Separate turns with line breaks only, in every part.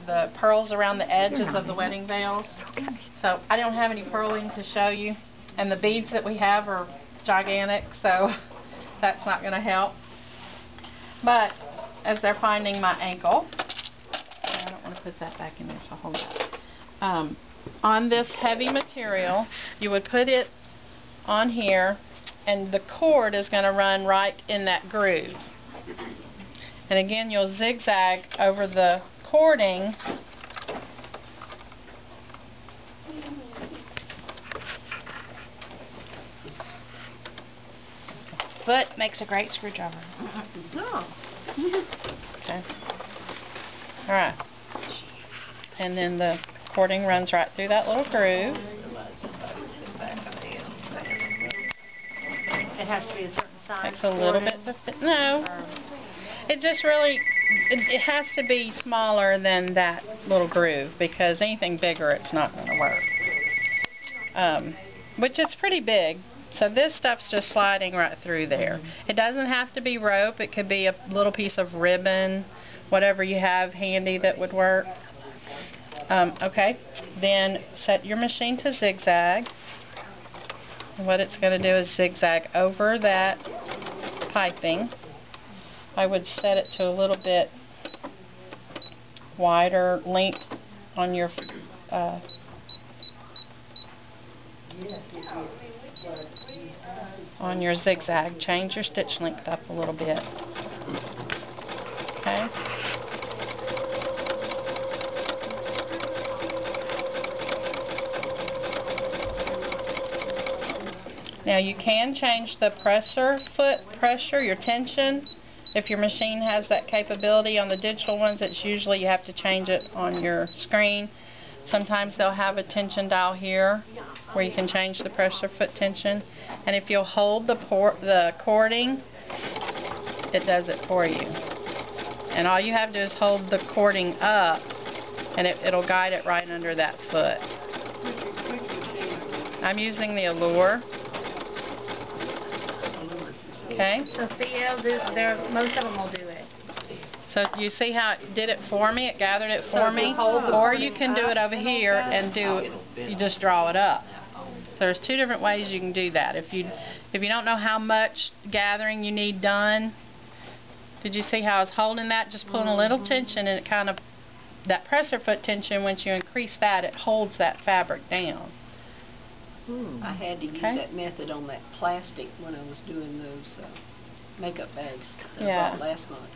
the pearls around the edges of the wedding veils. So I don't have any purling to show you, and the beads that we have are gigantic, so that's not going to help. But as they're finding my ankle, I don't want to put that back in there, so hold it. On this heavy material, you would put it on here, and the cord is going to run right in that groove. And again, you'll zigzag over the cording . Foot makes a great screwdriver.
Oh.
Okay. Alright. And then the cording runs right through that little groove.
It has to be a certain size.
Takes a little bit to fit. No. It just really, it has to be smaller than that little groove, because anything bigger, it's not going to work. Which it's pretty big. So this stuff's just sliding right through there. It doesn't have to be rope. It could be a little piece of ribbon, whatever you have handy that would work. Okay, then set your machine to zigzag. And what it's going to do is zigzag over that piping. I would set it to a little bit wider length on your zigzag. Change your stitch length up a little bit. Okay. Now you can change the presser foot pressure, your tension. If your machine has that capability. On the digital ones, it's usually you have to change it on your screen. Sometimes they'll have a tension dial here where you can change the pressure foot tension. And if you'll hold the cording, it does it for you. And all you have to do is hold the cording up, and it'll guide it right under that foot. I'm using the Allure. Okay.
Sophia, most of them will do it.
So you see how it did it for me? It gathered it for me. Or you can do it over here and you just draw it up. So there's two different ways you can do that. If you don't know how much gathering you need done, did you see how I was holding that? Just pulling a little tension, and it kind of, that presser foot tension, once you increase that, it holds that fabric down.
I had to use that method on that plastic when I was doing those makeup bags that I bought last month.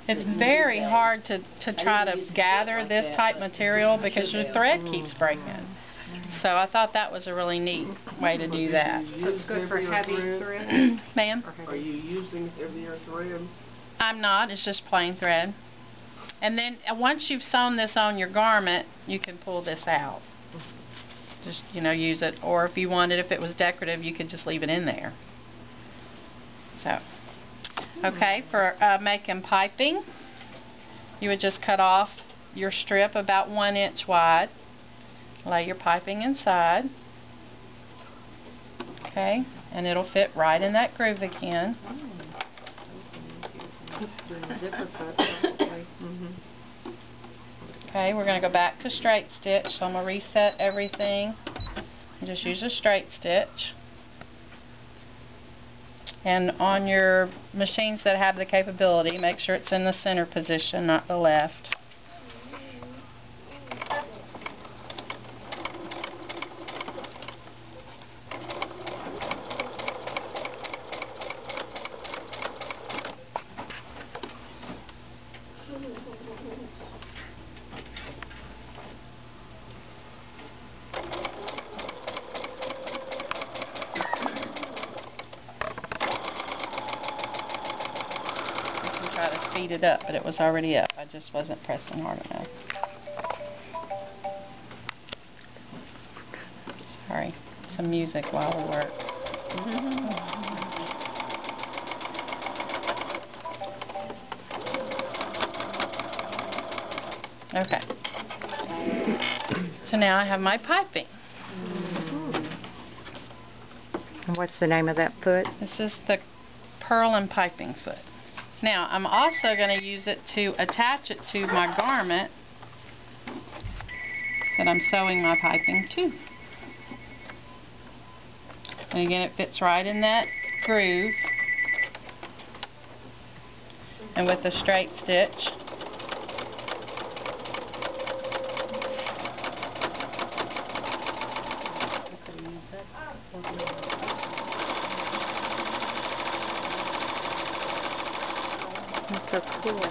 It's very hard to try to gather this type material because your thread keeps breaking. So I thought that was a really neat way to do that.
So it's good for heavy thread?
Ma'am?
Are you using heavier thread?
I'm not. It's just plain thread. And then once you've sewn this on your garment, you can pull this out. Just, use it. Or if you wanted, if it was decorative, you could just leave it in there. So, okay, for making piping, you would just cut off your strip about 1 inch wide. Lay your piping inside. Okay, and it'll fit right in that groove again. Okay, we're going to go back to straight stitch, so I'm going to reset everything and just use a straight stitch. And on your machines that have the capability, make sure it's in the center position, not the left. Try to speed it up, but it was already up. I just wasn't pressing hard enough. Sorry. Some music while we work. Okay. So now I have my piping.
And what's the name of that foot?
This is the purl and piping foot. Now, I'm also going to use it to attach it to my garment that I'm sewing my piping to. And again, it fits right in that groove. And with a straight stitch,
That's so cool.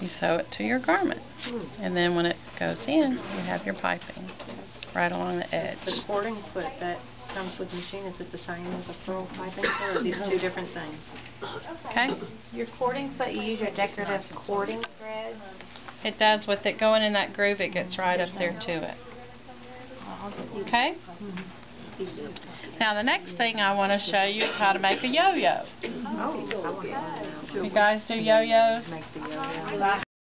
you sew it to your garment. And then when it goes in, you have your piping right along the edge.
The cording foot that comes with the machine, is it the same as a pearl piping foot, or are these two different things?
Okay?
Your cording foot, you use your decorative cording threads.
It does. With it going in that groove, it gets right up there to it. Okay? Now the next thing I want to show you is how to make a yo-yo.
Oh, I want to know.
You guys do yo-yos?
Make the yo-yo.